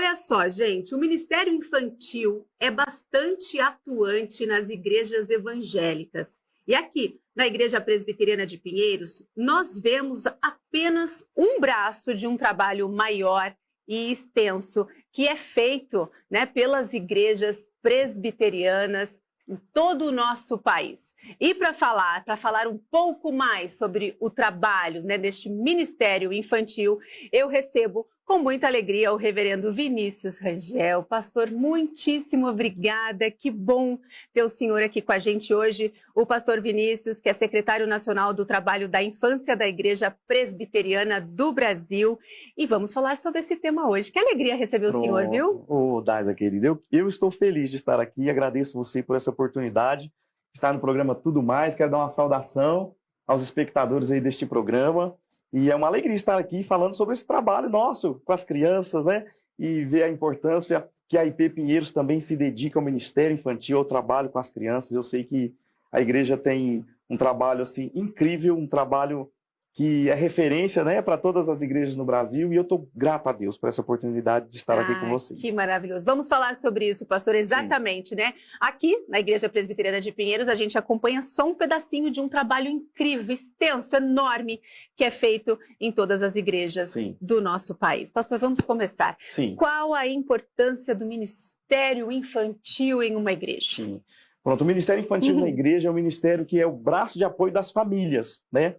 Olha só, gente, o Ministério Infantil é bastante atuante nas igrejas evangélicas. E aqui, na Igreja Presbiteriana de Pinheiros, nós vemos apenas um braço de um trabalho maior e extenso, que é feito, né, pelas igrejas presbiterianas em todo o nosso país. E para falar um pouco mais sobre o trabalho, né, deste Ministério Infantil, eu recebo com muita alegria o reverendo Vinícius Rangel. Pastor, muitíssimo obrigada, que bom ter o senhor aqui com a gente hoje. O pastor Vinícius, que é secretário nacional do Trabalho da Infância da Igreja Presbiteriana do Brasil. E vamos falar sobre esse tema hoje. Que alegria receber o senhor, viu? Ô, Daisa, querida, eu estou feliz de estar aqui, agradeço você por essa oportunidade, estar no programa Tudo Mais, quero dar uma saudação aos espectadores aí deste programa. E é uma alegria estar aqui falando sobre esse trabalho nosso com as crianças, né? E ver a importância que a IP Pinheiros também se dedica ao Ministério Infantil, ao trabalho com as crianças. Eu sei que a igreja tem um trabalho assim incrível, um trabalho que é referência, né, para todas as igrejas no Brasil, e eu estou grato a Deus por essa oportunidade de estar aqui com vocês. Que maravilhoso. Vamos falar sobre isso, pastor, exatamente, Sim. né? Aqui, na Igreja Presbiteriana de Pinheiros, a gente acompanha só um pedacinho de um trabalho incrível, extenso, enorme, que é feito em todas as igrejas Sim. do nosso país. Pastor, vamos começar. Sim. Qual a importância do Ministério Infantil em uma igreja? Sim. Pronto, o Ministério Infantil na igreja é um ministério que é o braço de apoio das famílias, né?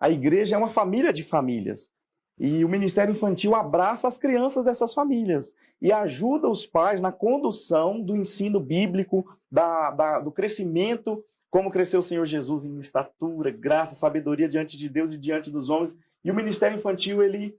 A igreja é uma família de famílias e o Ministério Infantil abraça as crianças dessas famílias e ajuda os pais na condução do ensino bíblico, do crescimento, como cresceu o Senhor Jesus em estatura, graça, sabedoria diante de Deus e diante dos homens. E o Ministério Infantil, ele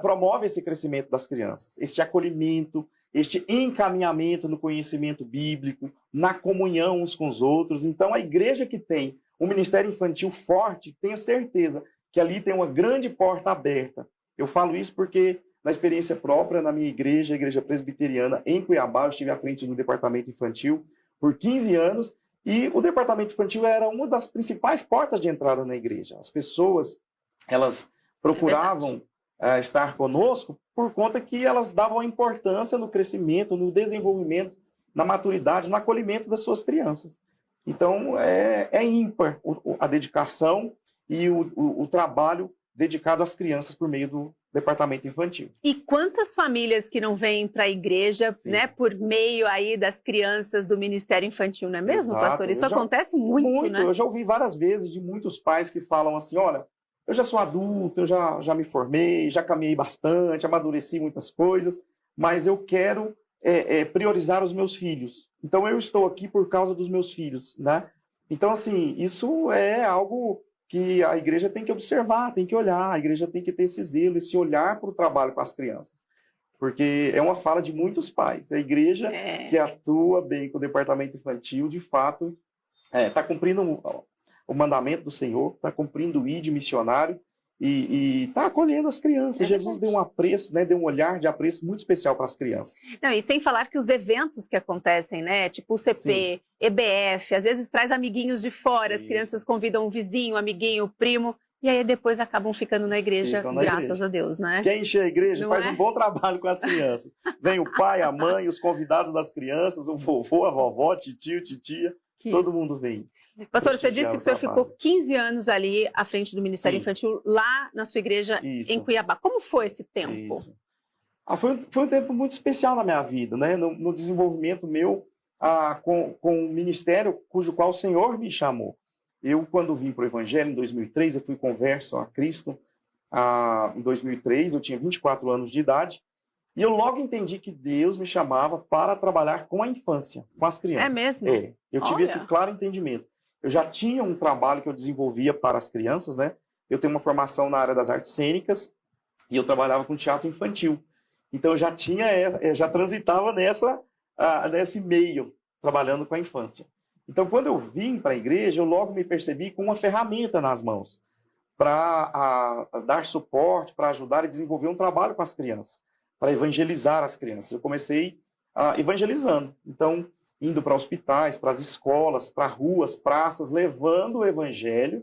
promove esse crescimento das crianças, este acolhimento, este encaminhamento no conhecimento bíblico, na comunhão uns com os outros. Então, a igreja que tem um ministério infantil forte, tenha certeza que ali tem uma grande porta aberta. Eu falo isso porque, na experiência própria, na minha igreja, a Igreja Presbiteriana, em Cuiabá, eu estive à frente do departamento infantil por 15 anos, e o departamento infantil era uma das principais portas de entrada na igreja. As pessoas, elas procuravam estar conosco por conta que elas davam importância no crescimento, no desenvolvimento, na maturidade, no acolhimento das suas crianças. Então, é ímpar a dedicação e o trabalho dedicado às crianças por meio do departamento infantil. E quantas famílias que não vêm para a igreja, né, por meio aí das crianças do Ministério Infantil, não é mesmo, Exato. pastor? Isso acontece muito, né? Eu já ouvi várias vezes de muitos pais que falam assim, olha, eu já sou adulto, eu já me formei, já caminhei bastante, amadureci muitas coisas, mas eu quero priorizar os meus filhos. Então, eu estou aqui por causa dos meus filhos, né? Então, assim, isso é algo que a igreja tem que observar, tem que olhar, a igreja tem que ter esse zelo, esse olhar para o trabalho com as crianças. Porque é uma fala de muitos pais. A igreja que atua bem com o departamento infantil, de fato, está cumprindo o mandamento do Senhor, está cumprindo o ID missionário, e está acolhendo as crianças. Jesus deu um apreço, né, deu um olhar de apreço muito especial para as crianças. Não, e sem falar que os eventos que acontecem, né, tipo o CP, Sim. EBF, às vezes traz amiguinhos de fora, as crianças convidam um vizinho, amiguinho, primo, e aí depois acabam ficando na igreja, graças a Deus, né? Quem enche a igreja faz um bom trabalho com as crianças. Vem o pai, a mãe, os convidados das crianças, o vovô, a vovó, titio, titia, todo mundo vem. Pastor, você disse que o senhor ficou 15 anos ali à frente do Ministério Sim. Infantil, lá na sua igreja em Cuiabá. Como foi esse tempo? Foi um tempo muito especial na minha vida, né? No desenvolvimento meu com o ministério cujo qual o Senhor me chamou. Eu, quando vim para o Evangelho, em 2003, eu fui converso a Cristo. Em 2003, eu tinha 24 anos de idade. E eu logo entendi que Deus me chamava para trabalhar com a infância, com as crianças. É mesmo? Eu tive esse claro entendimento. Eu já tinha um trabalho que eu desenvolvia para as crianças, né? Eu tenho uma formação na área das artes cênicas e eu trabalhava com teatro infantil. Então eu já transitava nesse meio, trabalhando com a infância. Então quando eu vim para a igreja, eu logo me percebi com uma ferramenta nas mãos para dar suporte, para ajudar e desenvolver um trabalho com as crianças, para evangelizar as crianças. Eu comecei evangelizando. Então, indo para hospitais, para as escolas, para ruas, praças, levando o evangelho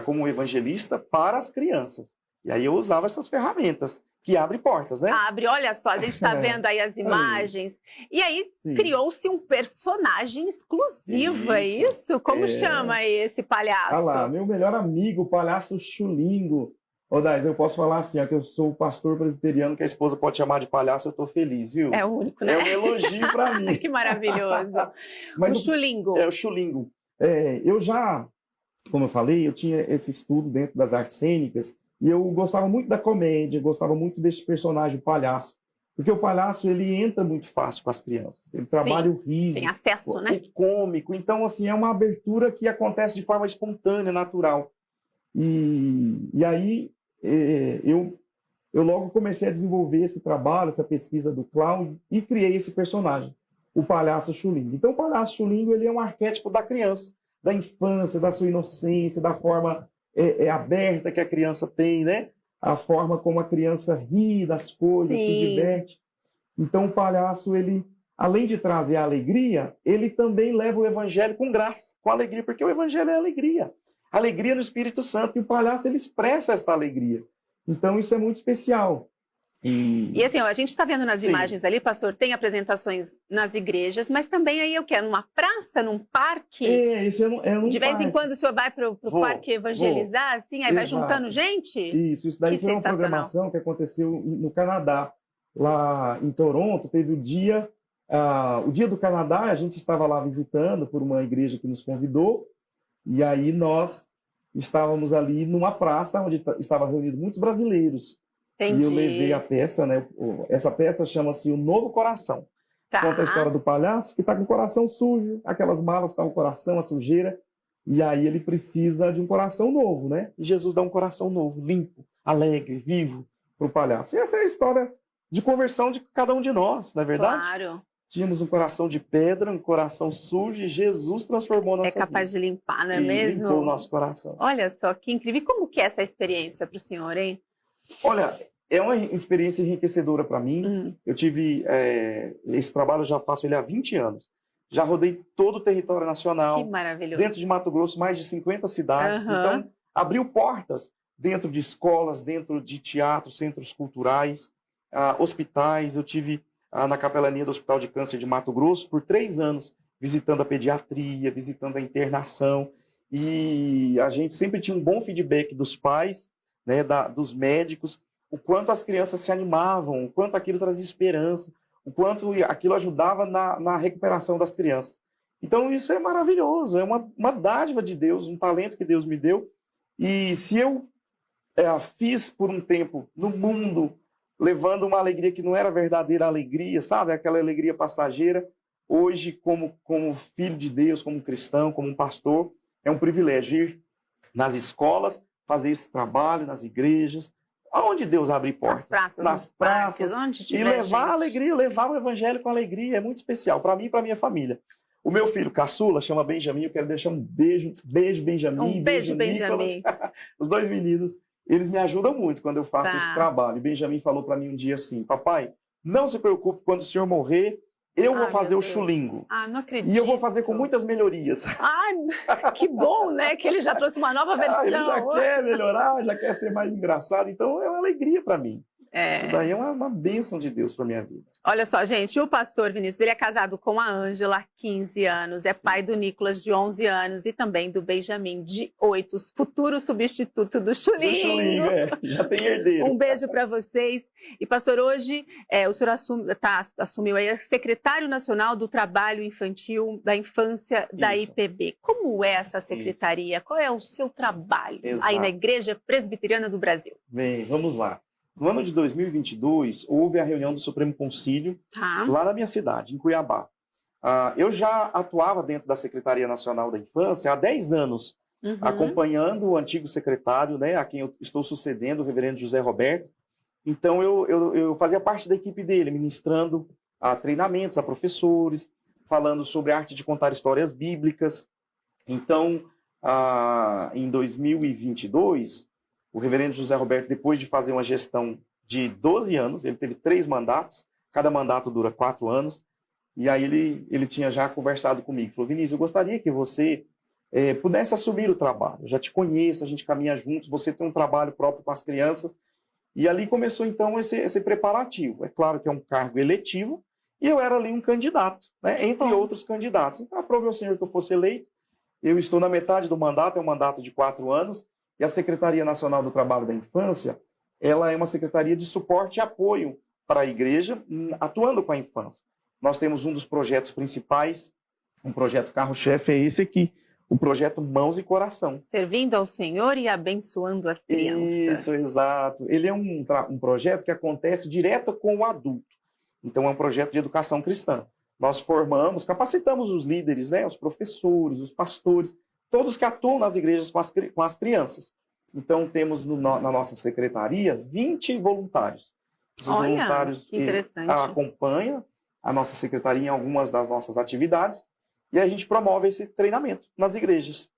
como evangelista para as crianças. E aí eu usava essas ferramentas que abre portas, né? Abre, olha só, a gente está vendo aí as imagens. E aí criou-se um personagem exclusivo, é isso? Como chama esse palhaço? Ah lá, meu melhor amigo, o palhaço Chulingo. Ô, Dais, eu posso falar assim, ó, que eu sou o pastor presbiteriano que a esposa pode chamar de palhaço, eu tô feliz, viu? É o único, né? É um elogio para mim. Que maravilhoso. Mas o Chulingo. É o Chulingo. Eu já, como eu falei, eu tinha esse estudo dentro das artes cênicas e eu gostava muito da comédia, gostava muito desse personagem, o palhaço. Porque o palhaço, ele entra muito fácil com as crianças. Ele trabalha o riso. Tem acesso, né? O cômico. Então, assim, é uma abertura que acontece de forma espontânea, natural. E aí, eu logo comecei a desenvolver esse trabalho, essa pesquisa do Cláudio, e criei esse personagem, o palhaço Chulingo. Então, o palhaço Chulingo, ele é um arquétipo da criança, da infância, da sua inocência, da forma aberta que a criança tem, né? A forma como a criança ri das coisas, se diverte. Então, o palhaço, ele, além de trazer a alegria, ele também leva o evangelho com graça, com alegria, porque o evangelho é alegria. Alegria no Espírito Santo, e o palhaço, ele expressa essa alegria. Então, isso é muito especial. E assim, ó, a gente está vendo nas imagens ali, pastor, tem apresentações nas igrejas, mas também aí eu quero numa praça, num parque. Isso é num De vez parque. em quando o senhor vai para o parque evangelizar, assim, aí vai juntando gente? Isso daí foi uma programação que aconteceu no Canadá. Lá em Toronto, teve o dia do Canadá, a gente estava lá visitando por uma igreja que nos convidou, e aí nós estávamos ali numa praça onde estavam reunidos muitos brasileiros. Entendi. E eu levei a peça, né? Essa peça chama-se O Novo Coração. Conta a história do palhaço que está com o coração sujo, aquelas malas estão com o coração, a sujeira, e aí ele precisa de um coração novo, né? E Jesus dá um coração novo, limpo, alegre, vivo para o palhaço. E essa é a história de conversão de cada um de nós, não é verdade? Claro. Tínhamos um coração de pedra, um coração sujo, e Jesus transformou nossa vida. É capaz de limpar, não é mesmo? Limpou o nosso coração. Olha só, que incrível. E como que é essa experiência para o senhor, hein? Olha, é uma experiência enriquecedora para mim. Eu tive esse trabalho, eu já faço ele há 20 anos. Já rodei todo o território nacional. Que maravilhoso. Dentro de Mato Grosso, mais de 50 cidades. Então, abriu portas dentro de escolas, dentro de teatros, centros culturais, hospitais. Eu tive na capelania do Hospital de Câncer de Mato Grosso por 3 anos, visitando a pediatria, visitando a internação. E a gente sempre tinha um bom feedback dos pais, né, dos médicos, o quanto as crianças se animavam, o quanto aquilo trazia esperança, o quanto aquilo ajudava na recuperação das crianças. Então isso é maravilhoso, é uma dádiva de Deus, um talento que Deus me deu. E se eu fiz por um tempo no mundo, levando uma alegria que não era verdadeira alegria, sabe? Aquela alegria passageira, hoje, como filho de Deus, como cristão, como um pastor, é um privilégio ir nas escolas, fazer esse trabalho nas igrejas, aonde Deus abre portas. Nas praças, onde tiver e levar gente. a alegria, levar o evangelho com alegria, é muito especial, para mim e para minha família. O meu filho caçula chama Benjamin, eu quero deixar um beijo Benjamin, um beijo Benjamin. Os 2 meninos, eles me ajudam muito quando eu faço esse trabalho. E Benjamin falou para mim um dia assim: papai, não se preocupe, quando o senhor morrer, eu vou fazer o Chulingo. Não acredito. E eu vou fazer com muitas melhorias. Que bom, né? Que ele já trouxe uma nova versão. Ele já quer melhorar, já quer ser mais engraçado. Então é uma alegria para mim. Isso daí é uma bênção de Deus para minha vida. Olha só, gente, o pastor Vinícius, ele é casado com a Ângela, 15 anos, é pai do Nicolas, de 11 anos, e também do Benjamin, de 8, futuro substituto do Chulingo. Do Chulingo, já tem herdeiro. Um beijo para vocês. E, pastor, hoje o senhor assumiu aí, secretário nacional do Trabalho Infantil da Infância da IPB. Como é essa secretaria? Qual é o seu trabalho aí na Igreja Presbiteriana do Brasil? Bem, vamos lá. No ano de 2022, houve a reunião do Supremo Concílio lá na minha cidade, em Cuiabá. Eu já atuava dentro da Secretaria Nacional da Infância há 10 anos, acompanhando o antigo secretário, né, a quem eu estou sucedendo, o reverendo José Roberto. Então, eu fazia parte da equipe dele, ministrando treinamentos a professores, falando sobre a arte de contar histórias bíblicas. Então, em 2022... o reverendo José Roberto, depois de fazer uma gestão de 12 anos, ele teve 3 mandatos, cada mandato dura 4 anos, e aí ele tinha já conversado comigo, falou: Vinícius, eu gostaria que você pudesse assumir o trabalho, eu já te conheço, a gente caminha juntos, você tem um trabalho próprio com as crianças, E ali começou, então, esse preparativo. É claro que é um cargo eletivo, e eu era ali um candidato, né, entre outros candidatos. Então, aprove ao Senhor que eu fosse eleito. Eu estou na metade do mandato, é um mandato de 4 anos, e a Secretaria Nacional do Trabalho da Infância, ela é uma secretaria de suporte e apoio para a igreja, atuando com a infância. Nós temos um dos projetos principais, um projeto carro-chefe, é esse aqui, o projeto Mãos e Coração. Servindo ao Senhor e abençoando as crianças. Isso, exato. Ele é um projeto que acontece direto com o adulto. Então, é um projeto de educação cristã. Nós formamos, capacitamos os líderes, né, os professores, os pastores, todos que atuam nas igrejas com as crianças. Então, temos na nossa secretaria 20 voluntários. Esses voluntários que interessante. Acompanham a nossa secretaria em algumas das nossas atividades e a gente promove esse treinamento nas igrejas.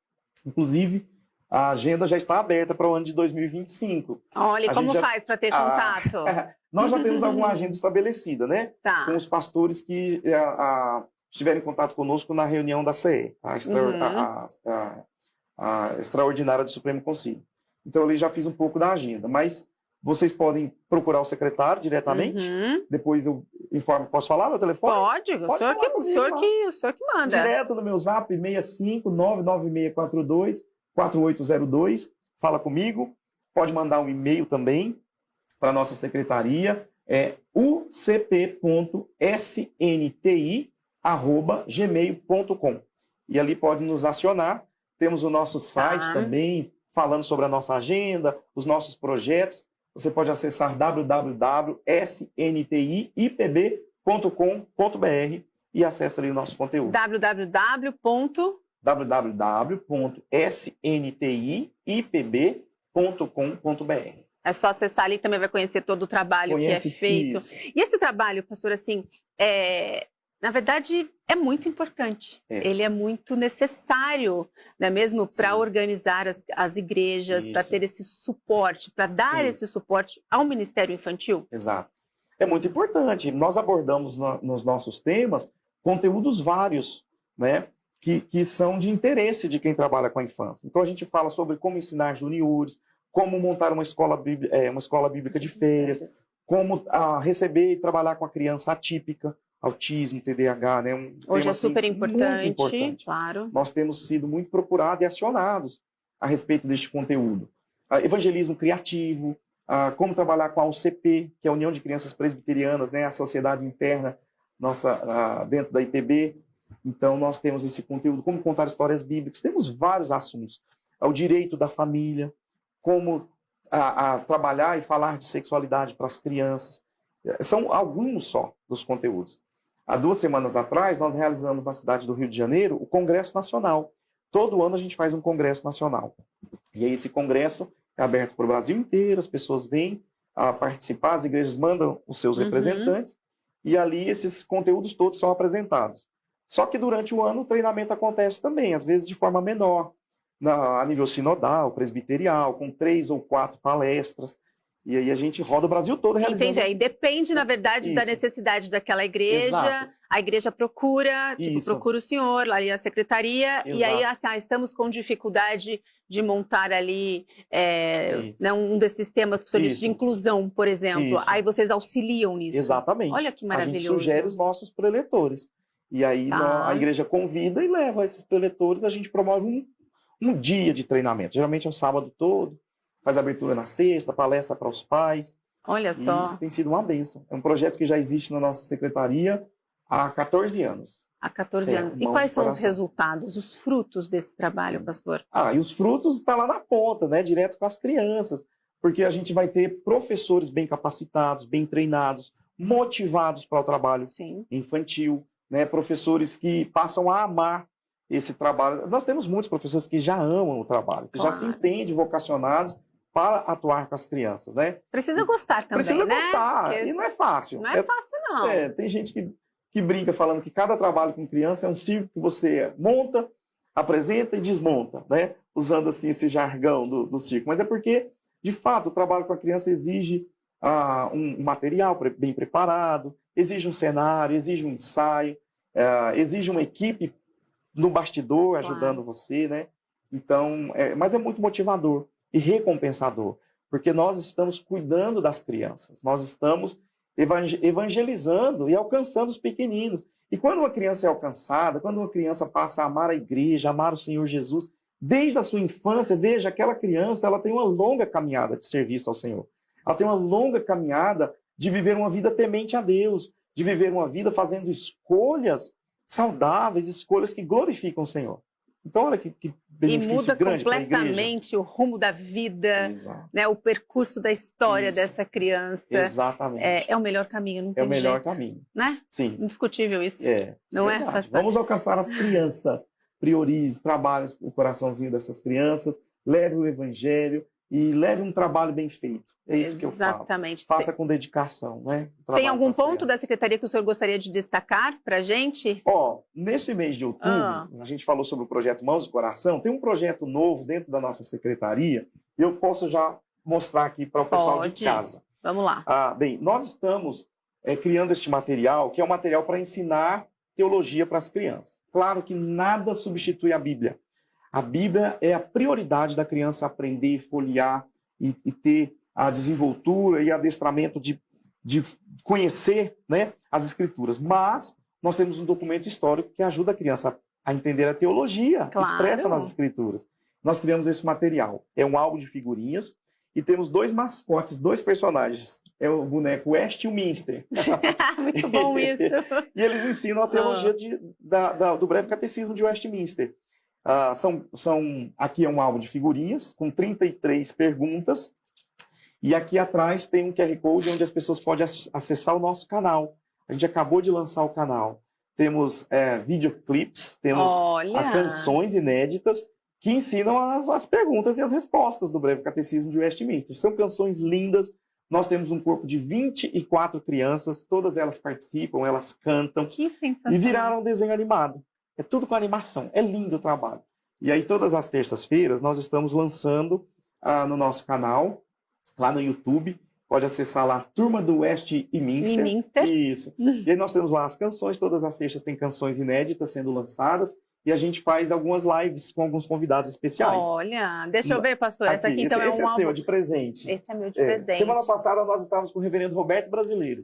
Inclusive, a agenda já está aberta para o ano de 2025. Olha, como faz para ter contato? Nós já temos alguma agenda estabelecida, né? Tá. Com os pastores que estiverem em contato conosco na reunião da CE, a Extraordinária do Supremo Conselho. Então, eu já fiz um pouco da agenda, mas vocês podem procurar o secretário diretamente. Depois eu informo. Posso falar no telefone? Pode o senhor que manda. Direto no meu zap, 65 99642 4802. Fala comigo. Pode mandar um e-mail também para a nossa secretaria. É ucp.sntI@gmail.com. E ali pode nos acionar. Temos o nosso site também, falando sobre a nossa agenda, os nossos projetos. Você pode acessar www.sntipb.com.br e acessa ali o nosso conteúdo. www.sntipb.com.br. É só acessar ali, também vai conhecer todo o trabalho que é feito. Isso. E esse trabalho, pastor, assim, na verdade, é muito importante. Ele é muito necessário, não é mesmo? Para organizar as igrejas, para ter esse suporte, para dar esse suporte ao Ministério Infantil. Exato. É muito importante. Nós abordamos nos nossos temas conteúdos vários, né? Que são de interesse de quem trabalha com a infância. Então, a gente fala sobre como ensinar juniores, como montar uma escola bíblica de férias, como receber e trabalhar com a criança atípica, autismo, TDAH, né? Hoje é super muito importante. Claro. Nós temos sido muito procurados e acionados a respeito deste conteúdo. Evangelismo criativo, como trabalhar com a UCP, que é a União de Crianças Presbiterianas, né? A sociedade interna nossa dentro da IPB. Então, nós temos esse conteúdo, como contar histórias bíblicas. Temos vários assuntos. O direito da família, como trabalhar e falar de sexualidade para as crianças. São alguns só dos conteúdos. Há 2 semanas atrás, nós realizamos na cidade do Rio de Janeiro o Congresso Nacional. Todo ano a gente faz um Congresso Nacional. E aí esse congresso é aberto para o Brasil inteiro, as pessoas vêm participar, as igrejas mandam os seus representantes, e ali esses conteúdos todos são apresentados. Só que durante o ano o treinamento acontece também, às vezes de forma menor, a nível sinodal, presbiterial, com 3 ou 4 palestras. E aí a gente roda o Brasil todo realizando. Entendi. Aí depende, na verdade, da necessidade daquela igreja. Exato. A igreja procura, procura o senhor, lá ali a secretaria. Exato. E aí, assim, estamos com dificuldade de montar ali né, um desses temas que o senhor disse, de inclusão, por exemplo. Aí vocês auxiliam nisso. Exatamente. Olha que maravilhoso. A gente sugere os nossos preletores. E aí a igreja convida e leva esses preletores, a gente promove um dia de treinamento. Geralmente é um sábado todo. Faz abertura na sexta, palestra para os pais. Olha só. E tem sido uma bênção. É um projeto que já existe na nossa secretaria há 14 anos. Há 14 anos. E quais são os resultados, os frutos desse trabalho, pastor? E os frutos estão lá na ponta, né? Direto com as crianças. Porque a gente vai ter professores bem capacitados, bem treinados, motivados para o trabalho infantil, né? Professores que passam a amar esse trabalho. Nós temos muitos professores que já amam o trabalho, que já se entendem vocacionados para atuar com as crianças, né? Precisa gostar também, Precisa gostar, porque... e não é fácil. Não é fácil, não. Tem gente que brinca falando que cada trabalho com criança é um circo que você monta, apresenta e desmonta, né? Usando assim esse jargão do circo. Mas é porque, de fato, o trabalho com a criança exige um material bem preparado, exige um cenário, exige um ensaio, exige uma equipe no bastidor ajudando você, né? Então, mas é muito motivador e recompensador, porque nós estamos cuidando das crianças, nós estamos evangelizando e alcançando os pequeninos. E quando uma criança é alcançada, quando uma criança passa a amar a igreja, amar o Senhor Jesus, desde a sua infância, veja, aquela criança ela tem uma longa caminhada de serviço ao Senhor. Ela tem uma longa caminhada de viver uma vida temente a Deus, de viver uma vida fazendo escolhas saudáveis, escolhas que glorificam o Senhor. Então, olha que benefício grande para a igreja. E muda completamente o rumo da vida, né, o percurso da história dessa criança. Exatamente. É o melhor caminho, não tem jeito. É o melhor caminho. Né? Sim. Indiscutível isso. Não verdade. Vamos alcançar as crianças. Priorize, trabalhe o coraçãozinho dessas crianças, leve o evangelho e leve um trabalho bem feito. É isso que eu falo. Exatamente. Faça com dedicação, né? Tem algum ponto da secretaria que o senhor gostaria de destacar para a gente? Nesse mês de outubro, a gente falou sobre o projeto Mãos do Coração. Tem um projeto novo dentro da nossa secretaria. Eu posso já mostrar aqui para o pessoal de casa. Vamos lá. Bem, nós estamos criando este material, que é um material para ensinar teologia para as crianças. Claro que nada substitui a Bíblia. A Bíblia é a prioridade da criança aprender, folhear e ter a desenvoltura e adestramento de conhecer, né, as Escrituras. Mas nós temos um documento histórico que ajuda a criança a entender a teologia expressa nas Escrituras. Nós criamos esse material. É um álbum de figurinhas e temos 2 mascotes, 2 personagens. É o boneco West e o Minster. Muito bom isso. E eles ensinam a teologia do breve catecismo de Westminster. Aqui é um álbum de figurinhas com 33 perguntas. E aqui atrás tem um QR Code onde as pessoas podem acessar o nosso canal. A gente acabou de lançar o canal. Temos videoclips, temos canções inéditas que ensinam as perguntas e as respostas do breve catecismo de Westminster. São canções lindas. Nós temos um corpo de 24 crianças, todas elas participam, elas cantam. Que sensacional. E viraram um desenho animado. É tudo com animação. É lindo o trabalho. E aí, todas as terças-feiras, nós estamos lançando no nosso canal, lá no YouTube. Pode acessar lá, Turma do West e Minster. Isso. E aí nós temos lá as canções. Todas as terças tem canções inéditas sendo lançadas. E a gente faz algumas lives com alguns convidados especiais. Olha, deixa eu ver, pastor. Essa aqui então esse é um seu, de presente. Esse é meu de presente. Semana passada nós estávamos com o reverendo Roberto Brasileiro.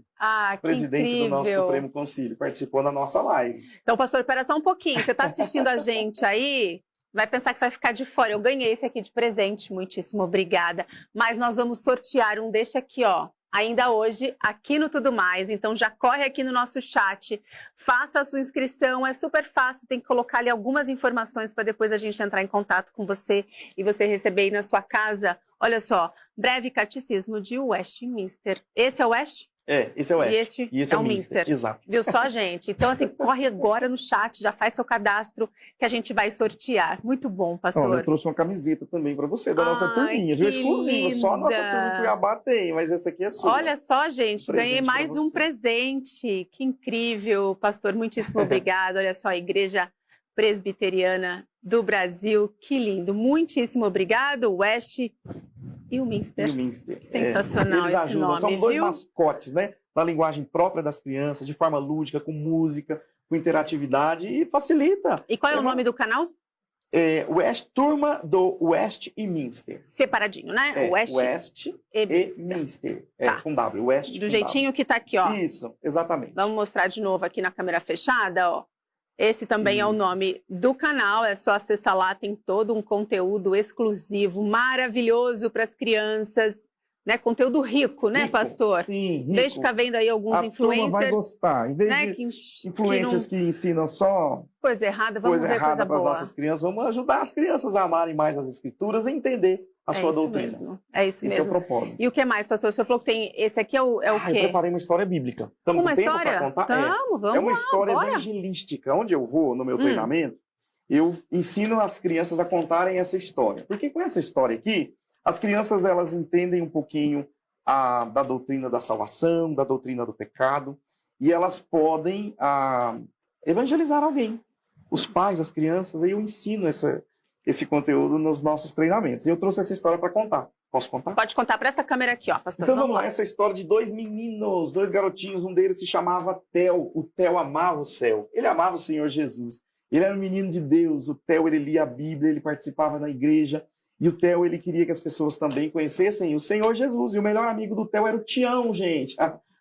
Que presidente incrível. do nosso Supremo Concílio. Participou da nossa live. Então, pastor, espera só um pouquinho. Você está assistindo a gente aí? Vai pensar que você vai ficar de fora. Eu ganhei esse aqui de presente. Muitíssimo obrigada. Mas nós vamos sortear um deste aqui, ó. Ainda hoje, aqui no Tudo Mais. Então, já corre aqui no nosso chat, faça a sua inscrição, é super fácil, tem que colocar ali algumas informações para depois a gente entrar em contato com você e você receber aí na sua casa. Olha só, breve catecismo de Westminster. Esse é o West? Esse é o West. E esse é o Minster. Exato. Viu só, gente? Então, assim, corre agora no chat, já faz seu cadastro que a gente vai sortear. Muito bom, pastor. Eu trouxe uma camiseta também para você, da nossa turminha, viu? Exclusiva. Só a nossa turma em Cuiabá tem, mas essa aqui é sua. Olha só, gente, ganhei mais um presente. Que incrível, pastor. Muitíssimo obrigado. Olha só, a Igreja Presbiteriana do Brasil. Que lindo. Muitíssimo obrigado, West e o Minster. Sensacional eles esse ajudam. nome, São 2 viu? mascotes, né? Na linguagem própria das crianças, de forma lúdica, com música, com interatividade e facilita. E qual é o nome do canal? Turma do West e Minster. Separadinho, né? West e Minster. Com W. West do jeitinho que tá aqui, ó. Isso, exatamente. Vamos mostrar de novo aqui na câmera fechada, ó. Esse também é o nome do canal, é só acessar lá, tem todo um conteúdo exclusivo, maravilhoso para as crianças, né? Conteúdo rico, né, pastor? Sim, rico. Deixa ficar vendo aí alguns influencers. Vai gostar. Em vez né, de influencers que ensinam só coisa errada, vamos ver coisa para as boa. nossas crianças, vamos ajudar as crianças a amarem mais as Escrituras e entender a sua doutrina. É isso mesmo. Esse é o propósito. E o que mais, pastor? O senhor falou que tem... Esse aqui é o quê? Eu preparei uma história bíblica. Uma história? Vamos É uma história evangelística. Onde eu vou, no meu treinamento, eu ensino as crianças a contarem essa história. Porque com essa história aqui, as crianças elas entendem um pouquinho da doutrina da salvação, da doutrina do pecado, e elas podem evangelizar alguém. Os pais, as crianças, aí eu ensino esse conteúdo nos nossos treinamentos. E eu trouxe essa história para contar. Posso contar? Pode contar para essa câmera aqui, ó, pastor. Então vamos lá, essa história de 2 meninos, 2 garotinhos, um deles se chamava Theo. O Theo amava o céu, ele amava o Senhor Jesus. Ele era um menino de Deus, o Theo ele lia a Bíblia, ele participava da igreja, E o Theo, ele queria que as pessoas também conhecessem o Senhor Jesus. E o melhor amigo do Theo era o Tião, gente.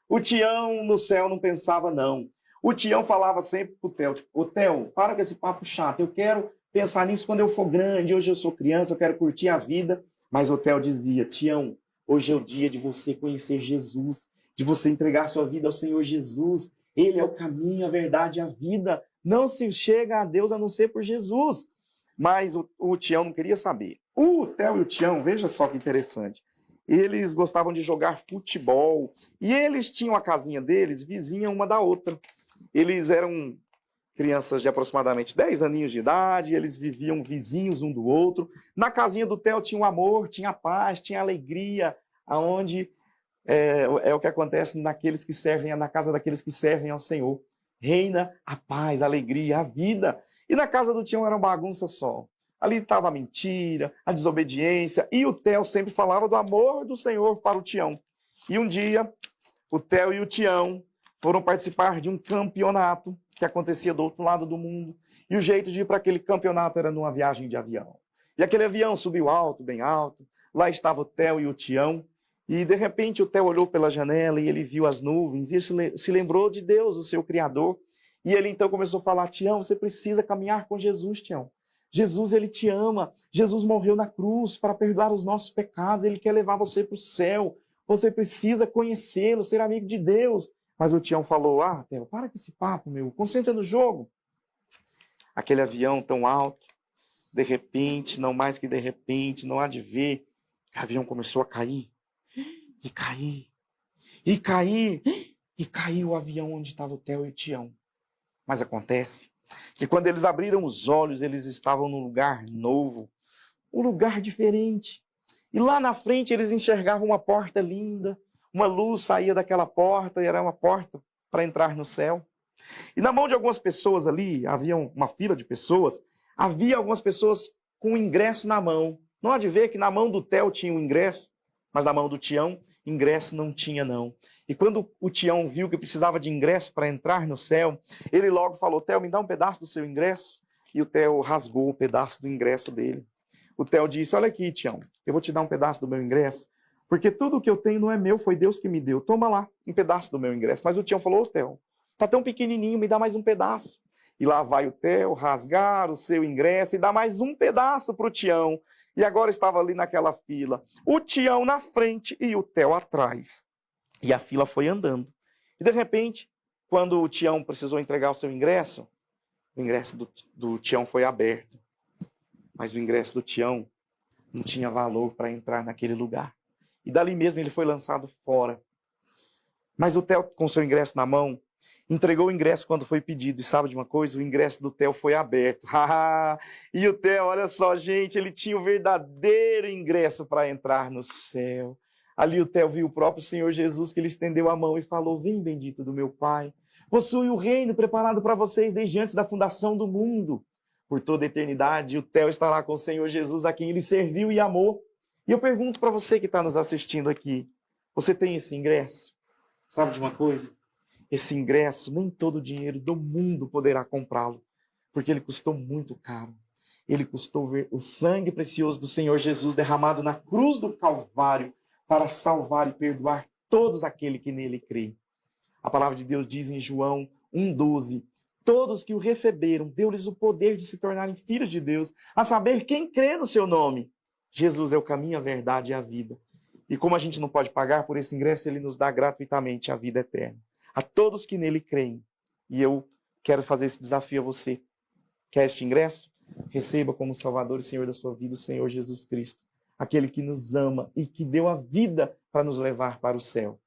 O Tião no céu não pensava, não. O Tião falava sempre pro Theo: ô Theo, para com esse papo chato. Eu quero pensar nisso quando eu for grande. Hoje eu sou criança, eu quero curtir a vida. Mas o Theo dizia: Tião, hoje é o dia de você conhecer Jesus, de você entregar sua vida ao Senhor Jesus. Ele é o caminho, a verdade e a vida. Não se chega a Deus a não ser por Jesus. Mas o Tião não queria saber. O Theo e o Tião, veja só que interessante. Eles gostavam de jogar futebol. E eles tinham a casinha deles vizinha uma da outra. Eles eram crianças de aproximadamente 10 aninhos de idade. Eles viviam vizinhos um do outro. Na casinha do Theo tinha o amor, tinha a paz, tinha a alegria. Aonde é o que acontece naqueles que servem, na casa daqueles que servem ao Senhor. Reina a paz, a alegria, a vida. E na casa do Tião era uma bagunça só. Ali estava a mentira, a desobediência, e o Theo sempre falava do amor do Senhor para o Tião. E um dia, o Theo e o Tião foram participar de um campeonato que acontecia do outro lado do mundo. E o jeito de ir para aquele campeonato era numa viagem de avião. E aquele avião subiu alto, bem alto. Lá estava o Theo e o Tião. E de repente o Theo olhou pela janela e ele viu as nuvens. E ele se lembrou de Deus, o seu Criador. E ele então começou a falar: Tião, você precisa caminhar com Jesus, Tião. Jesus, ele te ama. Jesus morreu na cruz para perdoar os nossos pecados. Ele quer levar você para o céu. Você precisa conhecê-lo, ser amigo de Deus. Mas o Tião falou: Theo, para com esse papo, meu. Concentra no jogo. Aquele avião tão alto, de repente, não mais que de repente, não há de ver, o avião começou a cair. E cair. E cair. E caiu o avião onde estava o Theo e o Tião. Mas acontece que quando eles abriram os olhos, eles estavam num lugar novo, um lugar diferente. E lá na frente eles enxergavam uma porta linda, uma luz saía daquela porta e era uma porta para entrar no céu. E na mão de algumas pessoas ali, havia uma fila de pessoas, havia algumas pessoas com o ingresso na mão. Não há de ver que na mão do Theo tinha o ingresso, mas na mão do Tião, ingresso não tinha não. E quando o Tião viu que precisava de ingresso para entrar no céu, ele logo falou: Theo, me dá um pedaço do seu ingresso. E o Theo rasgou o pedaço do ingresso dele. O Theo disse: olha aqui, Tião, eu vou te dar um pedaço do meu ingresso, porque tudo o que eu tenho não é meu, foi Deus que me deu. Toma lá, um pedaço do meu ingresso. Mas o Tião falou: ô Theo, tá tão pequenininho, me dá mais um pedaço. E lá vai o Theo rasgar o seu ingresso e dar mais um pedaço para o Tião. E agora estava ali naquela fila, o Tião na frente e o Theo atrás. E a fila foi andando. E de repente, quando o Tião precisou entregar o seu ingresso, o ingresso do Tião foi aberto. Mas o ingresso do Tião não tinha valor para entrar naquele lugar. E dali mesmo ele foi lançado fora. Mas o Theo, com seu ingresso na mão, entregou o ingresso quando foi pedido. E sabe de uma coisa? O ingresso do Theo foi aberto. E o Theo, olha só, gente, ele tinha o verdadeiro ingresso para entrar no céu. Ali o Theo viu o próprio Senhor Jesus, que ele estendeu a mão e falou: vem, bendito do meu Pai. Possui o reino preparado para vocês desde antes da fundação do mundo. Por toda a eternidade, o Theo estará com o Senhor Jesus, a quem ele serviu e amou. E eu pergunto para você que está nos assistindo aqui: você tem esse ingresso? Sabe de uma coisa? Esse ingresso, nem todo o dinheiro do mundo poderá comprá-lo, porque ele custou muito caro. Ele custou ver o sangue precioso do Senhor Jesus derramado na cruz do Calvário para salvar e perdoar todos aqueles que nele creem. A palavra de Deus diz em João 1,12: todos que o receberam, deu-lhes o poder de se tornarem filhos de Deus, a saber, quem crê no seu nome. Jesus é o caminho, a verdade e a vida. E como a gente não pode pagar por esse ingresso, ele nos dá gratuitamente a vida eterna. A todos que nele creem. E eu quero fazer esse desafio a você. Quer este ingresso? Receba como Salvador e Senhor da sua vida o Senhor Jesus Cristo, aquele que nos ama e que deu a vida para nos levar para o céu.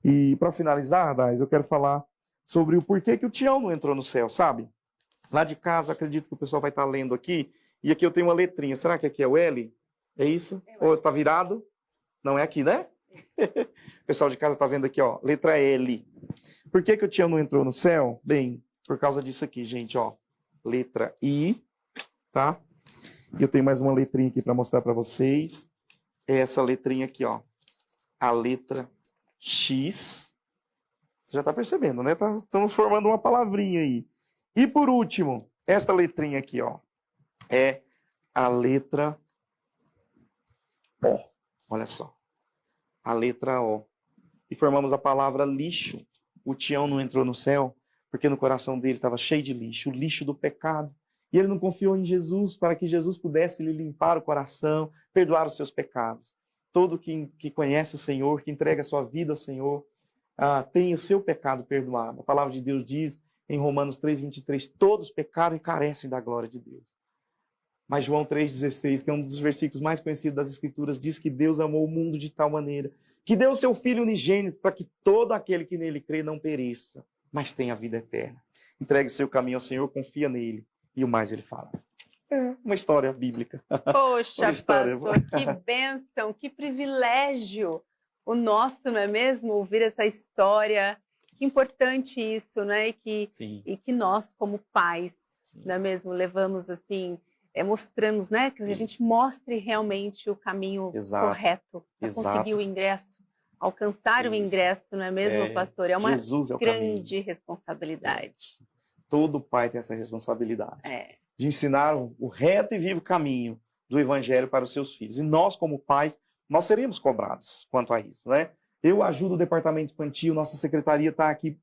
E para finalizar, Dais, eu quero falar sobre o porquê que o Tião não entrou no céu, sabe? Lá de casa, acredito que o pessoal vai estar lendo aqui, e aqui eu tenho uma letrinha. Será que aqui é o L? É isso? Ou está virado? Não é aqui, né? O pessoal de casa está vendo aqui, ó, letra L. Por que que o Tião não entrou no céu? Bem, por causa disso aqui, gente, ó. Letra I, tá? E eu tenho mais uma letrinha aqui para mostrar para vocês. É essa letrinha aqui, ó. A letra X. Você já está percebendo, né? Estamos formando uma palavrinha aí. E por último, esta letrinha aqui, ó. É a letra O. Olha só. A letra O. E formamos a palavra lixo. O Tião não entrou no céu porque no coração dele estava cheio de lixo, o lixo do pecado. E ele não confiou em Jesus para que Jesus pudesse lhe limpar o coração, perdoar os seus pecados. Todo que conhece o Senhor, que entrega a sua vida ao Senhor, tem o seu pecado perdoado. A palavra de Deus diz em Romanos 3:23, todos pecaram e carecem da glória de Deus. Mas João 3,16, que é um dos versículos mais conhecidos das Escrituras, diz que Deus amou o mundo de tal maneira que deu o seu Filho unigênito para que todo aquele que nele crê não pereça, mas tenha a vida eterna. Entregue seu caminho ao Senhor, confia nele, e o mais ele fala. É uma história bíblica. Poxa, pastor, que bênção, que privilégio o nosso, não é mesmo? Ouvir essa história. Que importante isso, né? E que nós, como pais, não é mesmo? Levamos assim, mostramos, né? Que a gente mostre realmente o caminho correto para conseguir o ingresso, alcançar o ingresso, não é mesmo, pastor? É uma grande responsabilidade. Todo pai tem essa responsabilidade de ensinar o reto e vivo caminho do Evangelho para os seus filhos. E nós, como pais, nós seremos cobrados quanto a isso, né? Eu ajudo o departamento infantil, nossa secretaria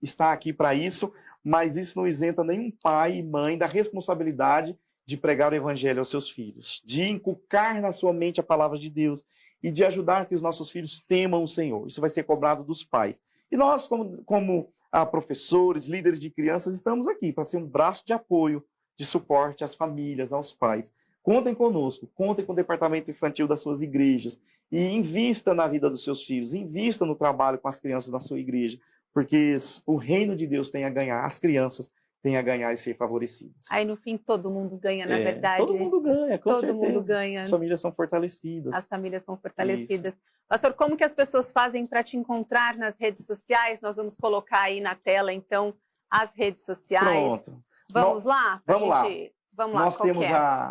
está aqui para isso, mas isso não isenta nenhum pai e mãe da responsabilidade de pregar o Evangelho aos seus filhos, de inculcar na sua mente a palavra de Deus e de ajudar que os nossos filhos temam o Senhor. Isso vai ser cobrado dos pais. E nós, como professores, líderes de crianças, estamos aqui para ser um braço de apoio, de suporte às famílias, aos pais. Contem conosco, contem com o departamento infantil das suas igrejas e invista na vida dos seus filhos, invista no trabalho com as crianças da sua igreja, porque o reino de Deus tem a ganhar, as crianças têm a ganhar e ser favorecidas. Aí no fim todo mundo ganha, na verdade. Todo mundo ganha, com certeza. Todo mundo ganha. As famílias são fortalecidas. As famílias são fortalecidas. Isso. Pastor, como que as pessoas fazem para te encontrar nas redes sociais? Nós vamos colocar aí na tela, então, as redes sociais. Pronto. Vamos lá? Vamos lá. Vamos lá. Nós temos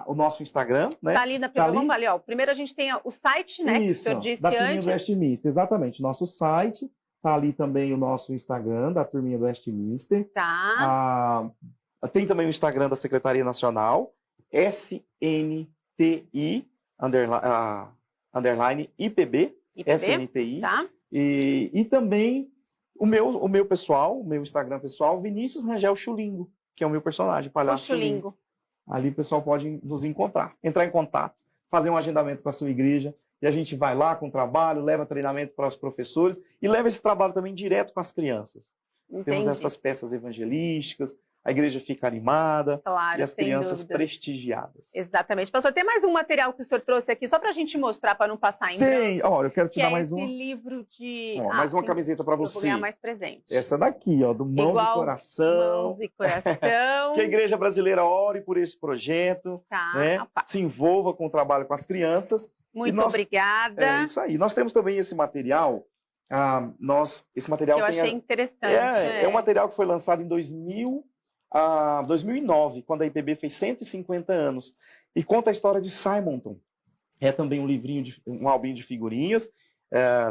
o nosso Instagram, né? Tá ali na primeira. Vamos ali, ó. Primeiro a gente tem o site, né? Isso, que o senhor disse da Turminha antes. do Westminster, exatamente. Nosso site, tá ali também o nosso Instagram da Turminha do Westminster. Tá. Tem também o Instagram da Secretaria Nacional, SNTI, underline IPB, SNTI. Tá. E também o meu pessoal, o meu Instagram pessoal, Vinícius Rangel Chulingo, que é o meu personagem, palhaço Chulingo. Ali o pessoal pode nos encontrar, entrar em contato, fazer um agendamento com a sua igreja, e a gente vai lá com o trabalho, leva treinamento para os professores e leva esse trabalho também direto com as crianças. Entendi. Temos essas peças evangelísticas, a igreja fica animada, claro, e as crianças prestigiadas. Exatamente. Pastor, tem mais um material que o senhor trouxe aqui, só para a gente mostrar, para não passar em branco? Olha, eu quero te dar mais um. Esse livro de... mais uma camiseta para você. Eu vou ganhar mais presente. Essa daqui, ó, do Mãos e Coração. Mãos e Coração. Que a igreja brasileira ore por esse projeto, né? Se envolva com o trabalho com as crianças. Muito obrigada. É isso aí. Nós temos também esse material. Esse material que eu achei interessante. É um material que foi lançado em 2009, quando a IPB fez 150 anos. E conta a história de Simonton. É também um livrinho, um albinho de figurinhas.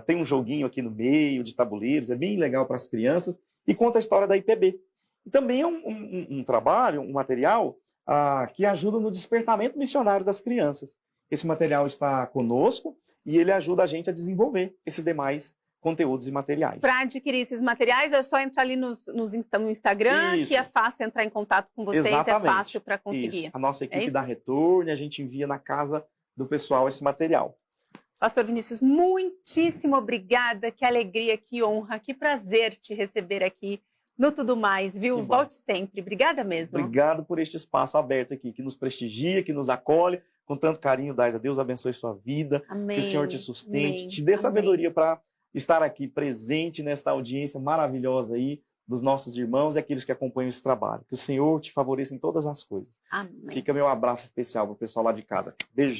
Tem um joguinho aqui no meio, de tabuleiros. É bem legal para as crianças. E conta a história da IPB. E também é um trabalho, um material que ajuda no despertamento missionário das crianças. Esse material está conosco e ele ajuda a gente a desenvolver esses demais conteúdos e materiais. Para adquirir esses materiais é só entrar ali no Instagram, Isso. Que é fácil entrar em contato com vocês, Exatamente. É fácil para conseguir. Isso. A nossa equipe dá retorno e a gente envia na casa do pessoal esse material. Pastor Vinícius, muitíssimo obrigada, que alegria, que honra, que prazer te receber aqui no Tudo Mais, viu? Volte sempre. Obrigada mesmo. Obrigado por este espaço aberto aqui, que nos prestigia, que nos acolhe, com tanto carinho. Deus abençoe sua vida, amém, que o Senhor te sustente, amém, te dê sabedoria para estar aqui presente nesta audiência maravilhosa aí dos nossos irmãos e aqueles que acompanham esse trabalho. Que o Senhor te favoreça em todas as coisas. Amém. Fica meu abraço especial para o pessoal lá de casa. Beijo.